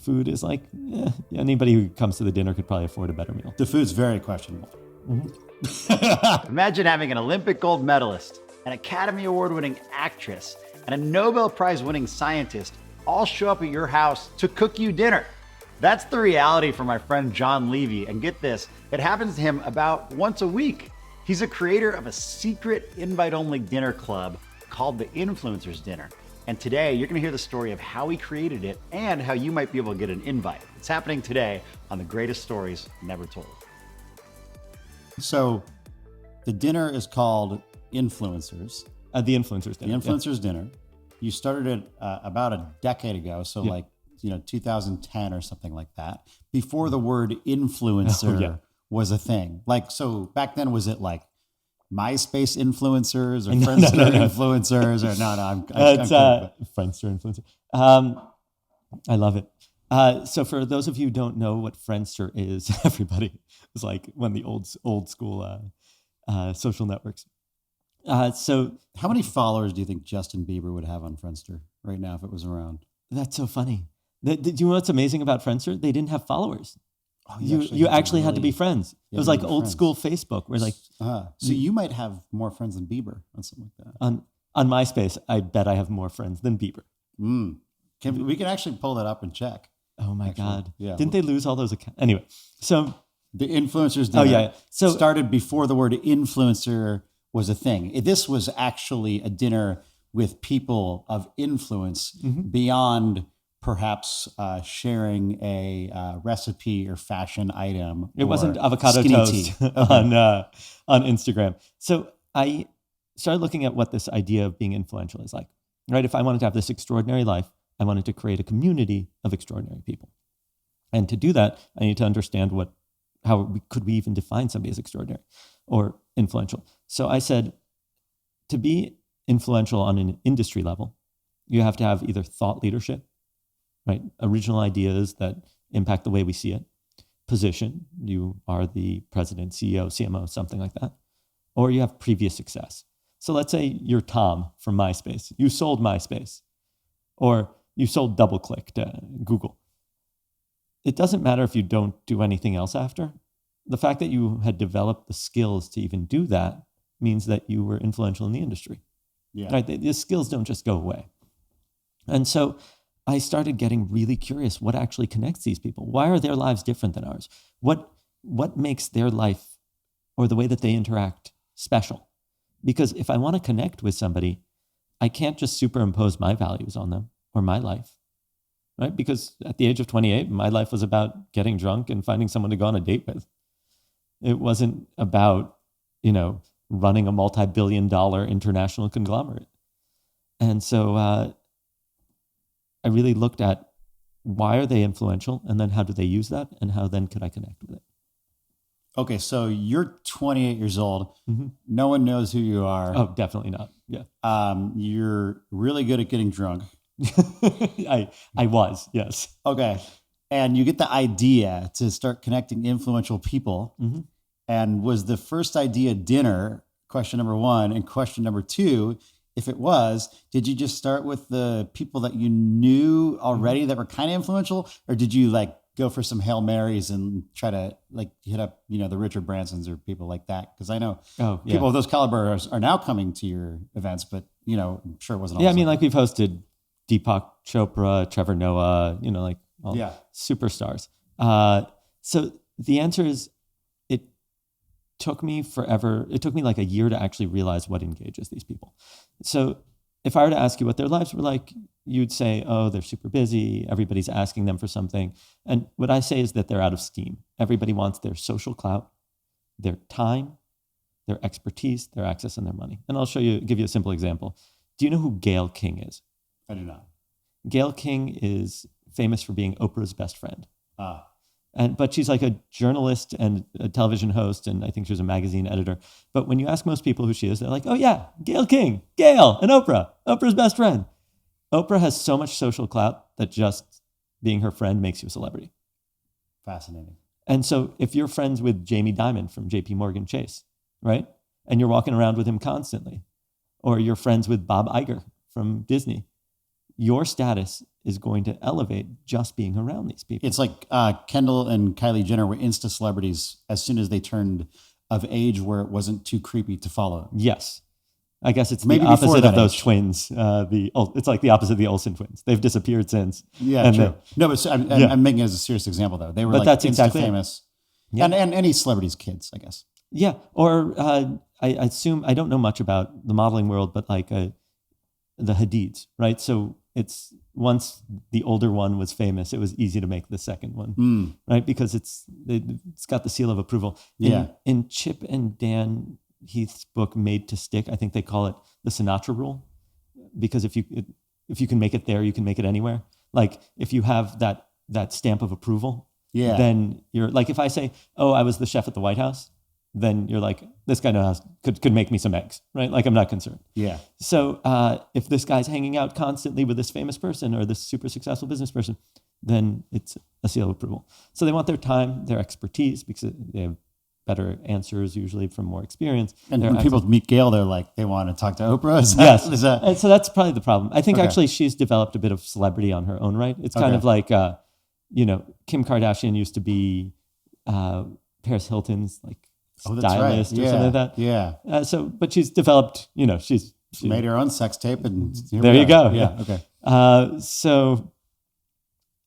food is like, anybody who comes to the dinner could probably afford a better meal. The food's very questionable. Imagine having an Olympic gold medalist, an Academy Award-winning actress, and a Nobel Prize-winning scientist all show up at your house to cook you dinner. That's the reality for my friend Jon Levy, and get this, it happens to him about once a week. He's a creator of a secret invite-only dinner club called the Influencers Dinner. And today, you're gonna hear the story of how he created it and how you might be able to get an invite. It's happening today on The Greatest Stories Never Told. So the dinner is called Influencers. The Influencers Dinner. The Influencers Dinner. You started it about a decade ago, so 2010 or something like that. Before the word influencer was a thing. Like, so back then, was it like MySpace influencers or Friendster influencers? Or I'm Friendster influencer. I love it. So for those of you who don't know what Friendster is, everybody, it's like one of the old school social networks. So how many followers do you think Justin Bieber would have on Friendster right now if it was around? That's so funny. Do you know what's amazing about Friendster? They didn't have followers. Oh, you actually had to be friends. It was like old school Facebook, where like so you might have more friends than Bieber on something like that. On MySpace, I bet I have more friends than Bieber. We can actually pull that up and check. Oh my God! Yeah. Didn't they lose all those accounts? Anyway, so the Influencers Dinner So started before the word influencer was a thing. This was actually a dinner with people of influence beyond perhaps sharing a recipe or fashion item. It wasn't avocado toast on Instagram. So I started looking at what this idea of being influential is like. Right? If I wanted to have this extraordinary life, I wanted to create a community of extraordinary people. And to do that, I need to understand could we even define somebody as extraordinary or influential. So I said, to be influential on an industry level, you have to have either thought leadership, right? Original ideas that impact the way we see it. Position, you are the president, CEO, CMO, something like that. Or you have previous success. So let's say you're Tom from MySpace. You sold MySpace. Or you sold DoubleClick to Google. It doesn't matter if you don't do anything else after. The fact that you had developed the skills to even do that means that you were influential in the industry. Yeah. Right? The skills don't just go away. And so I started getting really curious. What actually connects these people? Why are their lives different than ours? What makes their life or the way that they interact special? Because if I want to connect with somebody, I can't just superimpose my values on them or my life, right? Because at the age of 28, my life was about getting drunk and finding someone to go on a date with. It wasn't about, running a multi-billion-dollar international conglomerate. And so I really looked at why are they influential, and then how do they use that, and how then could I connect with it? Okay, so you're 28 years old. No one knows who you are. Oh, definitely not. Yeah. You're really good at getting drunk. I was, yes. Okay. And you get the idea to start connecting influential people. And was the first idea dinner, question number one, and question number two, if it was, did you just start with the people that you knew already that were kind of influential? Or did you go for some Hail Marys and try to hit up, the Richard Bransons or people like that? Because I know people of those calibers are now coming to your events, but I'm sure it wasn't all. Yeah, I mean, we've hosted Deepak Chopra, Trevor Noah, superstars. So the answer is, it took me forever. It took me like a year to actually realize what engages these people. So if I were to ask you what their lives were like, you'd say, oh, they're super busy. Everybody's asking them for something. And what I say is that they're out of steam. Everybody wants their social clout, their time, their expertise, their access, and their money. And I'll give you a simple example. Do you know who Gayle King is? I do not. Gayle King is famous for being Oprah's best friend. But she's like a journalist and a television host, and I think she was a magazine editor. But when you ask most people who she is, they're like, oh yeah, Gayle King, Gayle and Oprah's best friend. Oprah has so much social clout that just being her friend makes you a celebrity. Fascinating. And so if you're friends with Jamie Dimon from JP Morgan Chase, right? And you're walking around with him constantly, or you're friends with Bob Iger from Disney, your status is going to elevate just being around these people. It's like Kendall and Kylie Jenner were Insta celebrities as soon as they turned of age where it wasn't too creepy to follow. Yes. I guess it's Maybe the opposite before of those age. twins. It's like the opposite of the Olsen twins. They've disappeared since. Yeah, And true. No, but I'm making it as a serious example, though. They were But like that's Insta exactly it. famous. Yeah. And any celebrity's kids, I guess. Yeah. Or I assume, I don't know much about the modeling world, but like the Hadids, right? So it's once the older one was famous, it was easy to make the second one, right? Because it's got the seal of approval. Yeah. In Chip and Dan Heath's book, Made to Stick, I think they call it the Sinatra Rule, because if you can make it there, you can make it anywhere. Like if you have that stamp of approval, then you're like, if I say, oh, I was the chef at the White House, then you're like, this guy could make me some eggs, right? Like I'm not concerned. Yeah. So if this guy's hanging out constantly with this famous person or this super successful business person, then it's a seal of approval. So they want their time, their expertise, because they have better answers usually from more experience. And when people meet Gail, they're like, they want to talk to Oprah. Yes. And so that's probably the problem. I think Okay. actually she's developed a bit of celebrity on her own right. It's kind of like, Kim Kardashian used to be Paris Hilton's like stylist or something like that. Yeah. But she's developed, she's Made her own sex tape and here there we you are. go. Yeah. Okay.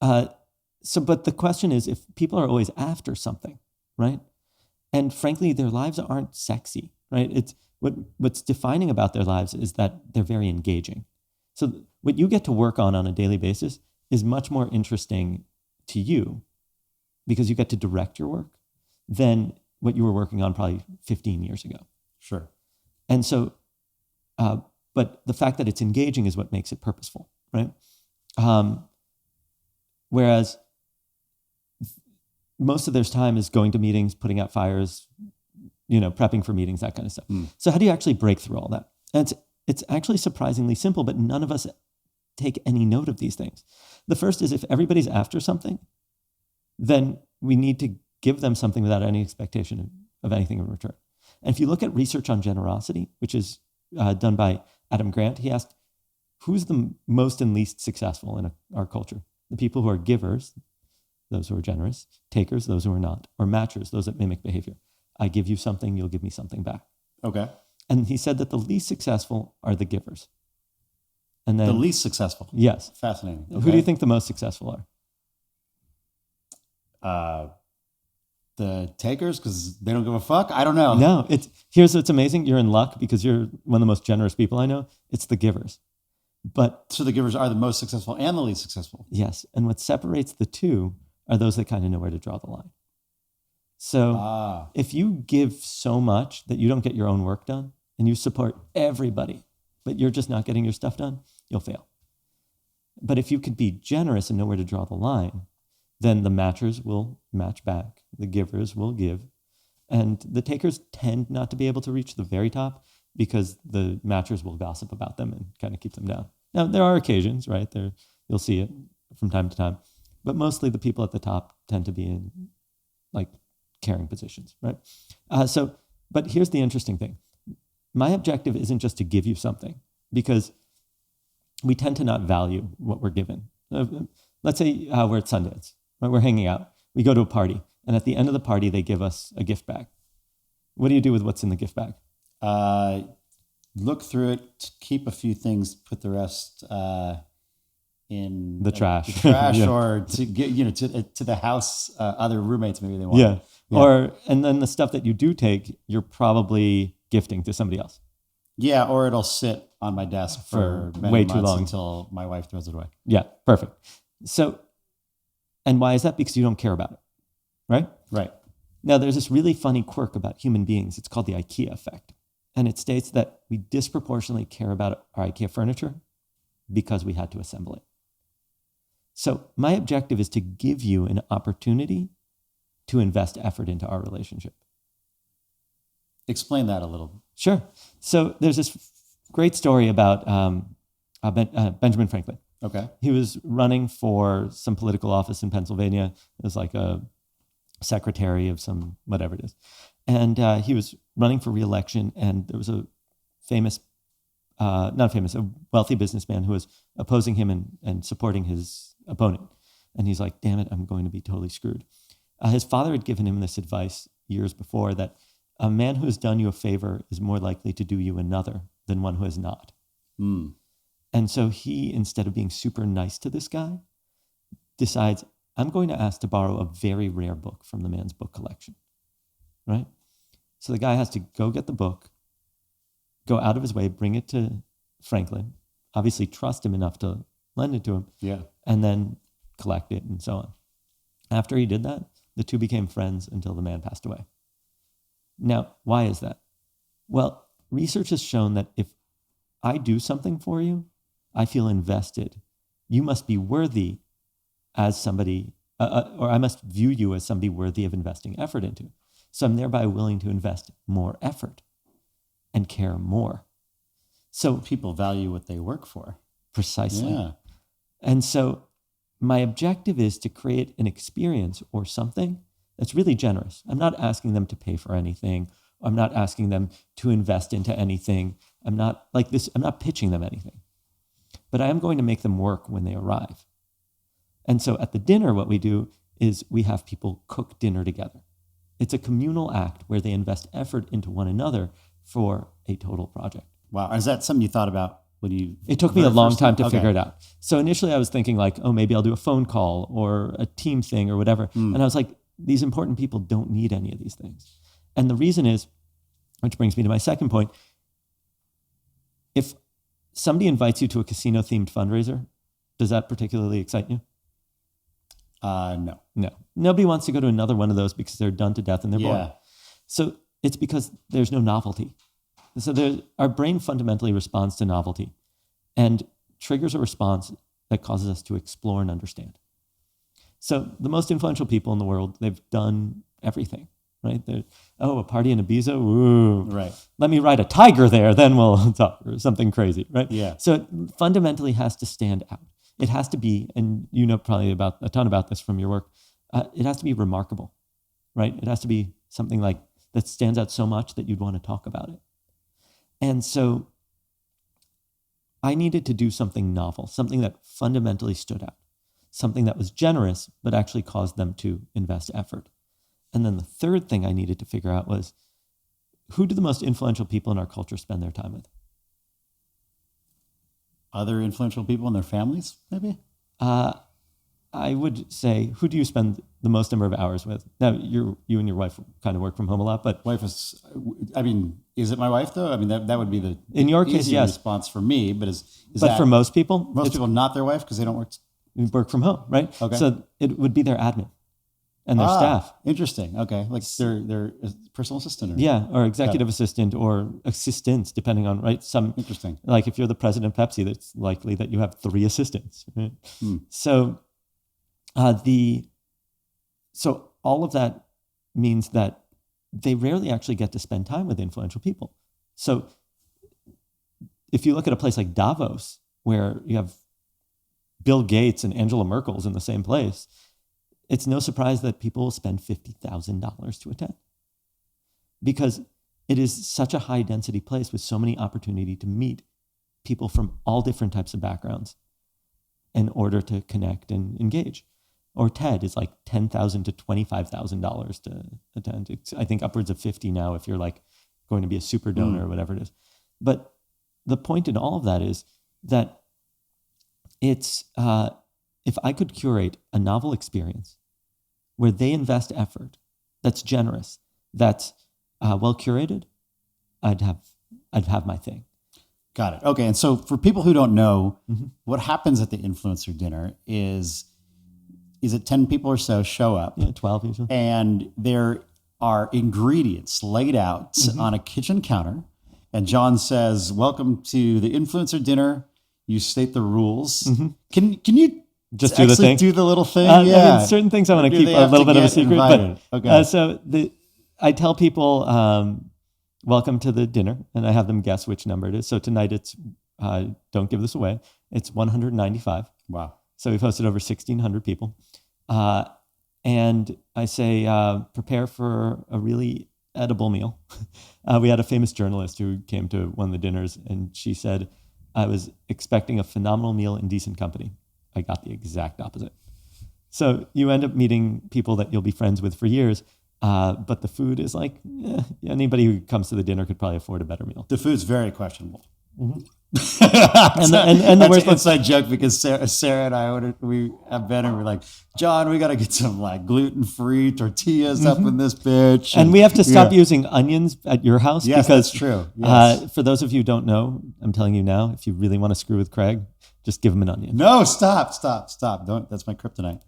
But the question is, if people are always after something, right? And frankly, their lives aren't sexy, right? It's what's defining about their lives is that they're very engaging. So what you get to work on a daily basis is much more interesting to you because you get to direct your work than what you were working on probably 15 years ago. Sure. And so, but the fact that it's engaging is what makes it purposeful, right? Whereas most of their time is going to meetings, putting out fires, prepping for meetings, that kind of stuff. So how do you actually break through all that? And it's actually surprisingly simple, but none of us take any note of these things. The first is if everybody's after something, then we need to give them something without any expectation of anything in return. And if you look at research on generosity, which is done by Adam Grant, he asked, who's the most and least successful in our culture? The people who are givers, those who are generous, takers, those who are not, or matchers, those that mimic behavior. I give you something, you'll give me something back. Okay. And he said that the least successful are the givers. And then The least successful. yes. Fascinating. Okay. Who do you think the most successful are? The takers, because they don't give a fuck? I don't know. No, here's what's amazing. You're in luck because you're one of the most generous people I know. It's the givers. But So the givers are the most successful and the least successful. yes, and what separates the two are those that kind of know where to draw the line. So if you give so much that you don't get your own work done and you support everybody, but you're just not getting your stuff done, you'll fail. But if you could be generous and know where to draw the line, then the matchers will match back, the givers will give, and the takers tend not to be able to reach the very top because the matchers will gossip about them and kind of keep them down. Now, there are occasions, right? You'll see it from time to time, but mostly the people at the top tend to be in like caring positions, right? But here's the interesting thing. My objective isn't just to give you something because we tend to not value what we're given. Let's say we're at Sundance, right? We're hanging out. We go to a party, and at the end of the party, they give us a gift bag. What do you do with what's in the gift bag? Look through it, keep a few things, put the rest in The trash. the trash, Yeah. or to get to the house. Other roommates maybe they want. Yeah. And then the stuff that you do take, you're probably gifting to somebody else. Yeah, or it'll sit on my desk for many way too months long until my wife throws it away. Yeah, perfect. So, and why is that? Because you don't care about it, right? Right. Now, there's this really funny quirk about human beings. It's called the Ikea Effect. And it states that we disproportionately care about our Ikea furniture because we had to assemble it. So my objective is to give you an opportunity to invest effort into our relationship. Explain that a little. Sure. So there's this great story about Benjamin Franklin. Okay. He was running for some political office in Pennsylvania. It was like a secretary of some whatever it is. And he was running for re-election, and there was a famous not famous, a wealthy businessman who was opposing him and supporting his opponent. And he's like, damn it, I'm going to be totally screwed. His father had given him this advice years before, that a man who has done you a favor is more likely to do you another than one who has not. Mm. And so he, instead of being super nice to this guy, decides, I'm going to ask to borrow a very rare book from the man's book collection, right? So the guy has to go get the book, go out of his way, bring it to Franklin, obviously trust him enough to lend it to him, Yeah. and then collect it and so on. After he did that, the two became friends until the man passed away. Now, why is that? Well, research has shown that if I do something for you, I feel invested. You must be worthy as somebody, or I must view you as somebody worthy of investing effort into. So I'm thereby willing to invest more effort and care more. So People value what they work for. precisely. Yeah. And so my objective is to create an experience or something that's really generous. I'm not asking them to pay for anything. I'm not asking them to invest into anything. I'm not like this. I'm not pitching them anything, but I am going to make them work when they arrive. And so at the dinner, what we do is we have people cook dinner together. It's a communal act where they invest effort into one another for a total project. Wow. Is that something you thought about when you? It took me a long time to Okay. figure it out. So initially I was thinking like, oh, maybe I'll do a phone call or a team thing or whatever. And I was like, these important people don't need any of these things. And the reason is, which brings me to my second point, if somebody invites you to a casino-themed fundraiser, does that particularly excite you? No. No. Nobody wants to go to another one of those because they're done to death and they're bored. Yeah. So it's because there's no novelty. So our brain fundamentally responds to novelty and triggers a response that causes us to explore and understand. So the most influential people in the world, they've done everything, right? A party in Ibiza, ooh. Right. Let me ride a tiger there, then we'll talk, or something crazy, right? Yeah. So it fundamentally has to stand out. It has to be, and you know probably about a ton about this from your work, it has to be remarkable, right? It has to be something like that stands out so much that you'd want to talk about it. And so I needed to do something novel, something that fundamentally stood out, something that was generous, but actually caused them to invest effort. And then the third thing I needed to figure out was, who do the most influential people in our culture spend their time with? Other influential people and their families, maybe? I would say, who do you spend the most number of hours with? Now, you and your wife kind of work from home a lot, but Wife is, I mean, is it my wife though? I mean, that would be the in your case, easier yes. response for me, but is But that for most people, most it's people not their wife because they don't work? from home, right? Okay. So it would be their admin and their staff. Interesting. Okay. Like their personal assistant. Or, Yeah, or executive assistant or assistants, depending on, right? Some, Interesting. like if you're the president of Pepsi, that's likely that you have 3 assistants, right? So so all of that means that they rarely actually get to spend time with influential people. So if you look at a place like Davos, where you have Bill Gates and Angela Merkel's in the same place, it's no surprise that people will spend $50,000 to attend, because it is such a high density place with so many opportunity to meet people from all different types of backgrounds in order to connect and engage. Or TED is like $10,000 to $25,000 to attend. It's, I think, upwards of 50 now if you're like going to be a super donor or whatever it is. But the point in all of that is that it's, if I could curate a novel experience where they invest effort, that's generous, that's well curated, I'd have my thing. Got it. Okay. And so for people who don't know, what happens at the influencer dinner is it 10 people or so show up? Yeah, 12 usually. And there are ingredients laid out on a kitchen counter. And Jon says, welcome to the influencer dinner. You state the rules. Can you just do the thing? Do the little thing? I mean, certain things I want to keep a little bit of a secret. Invited? But Okay. so I tell people, welcome to the dinner, and I have them guess which number it is. So tonight it's, don't give this away, it's 195. Wow. So we've hosted over 1,600 people. And I say, prepare for a really edible meal. We had a famous journalist who came to one of the dinners, and she said, I was expecting a phenomenal meal in decent company. I got the exact opposite. So you end up meeting people that you'll be friends with for years, but the food is like, anybody who comes to the dinner could probably afford a better meal. The food's very questionable. Mm-hmm. and the worst inside joke, because Sarah and I we have been and we're like, John, we got to get some like gluten-free tortillas up in this bitch, and we have to stop using onions at your house. Yes, because that's true. Yes. For those of you who don't know, I'm telling you now, if you really want to screw with Craig, just give him an onion. No, stop. Don't. That's my kryptonite.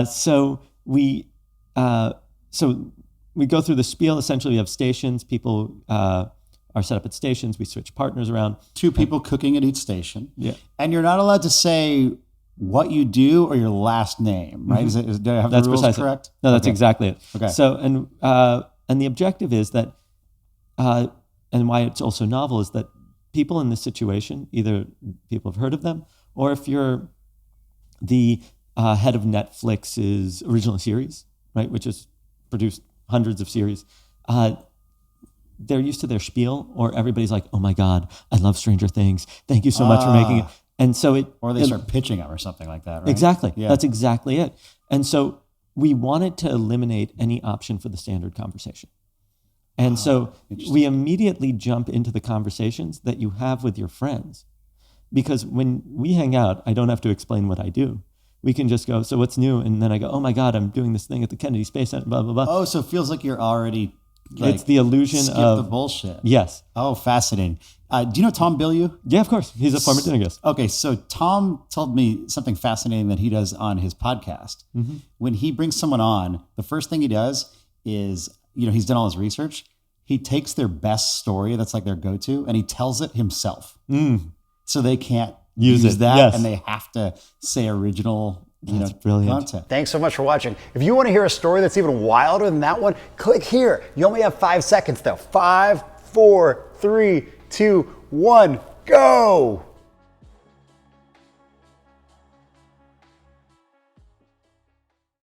So we go through the spiel. Essentially, we have stations. People are set up at stations. We switch partners around. 2 people cooking at each station. Yeah. And you're not allowed to say what you do or your last name, right? Mm-hmm. Do I have that's the rules precisely correct? No, that's exactly it. Okay. So, and the objective is that, and why it's also novel is that people in this situation, either people have heard of them, or if you're the head of Netflix's original series, right, which has produced hundreds of series, they're used to their spiel, or everybody's like, oh my God, I love Stranger Things. Thank you so much for making it. And so or they start pitching them or something like that, right? Exactly. Yeah. That's exactly it. And so we wanted to eliminate any option for the standard conversation. And so we immediately jump into the conversations that you have with your friends. Because when we hang out, I don't have to explain what I do. We can just go, so what's new? And then I go, oh my God, I'm doing this thing at the Kennedy Space Center, blah, blah, blah. Oh, so it feels like you're already it's the illusion skip of the bullshit. Yes. Oh, fascinating. Do you know Tom Bilyeu? Yeah, of course. He's a former dinner guest. Okay, so Tom told me something fascinating that he does on his podcast. Mm-hmm. When he brings someone on, the first thing he does is, he's done all his research. He takes their best story that's like their go-to, and he tells it himself. So they can't use that, yes. and they have to say original brilliant content. Thanks so much for watching. If you want to hear a story that's even wilder than that one, click here. You only have 5 seconds though. 5, 4, 3, 2, 1, go.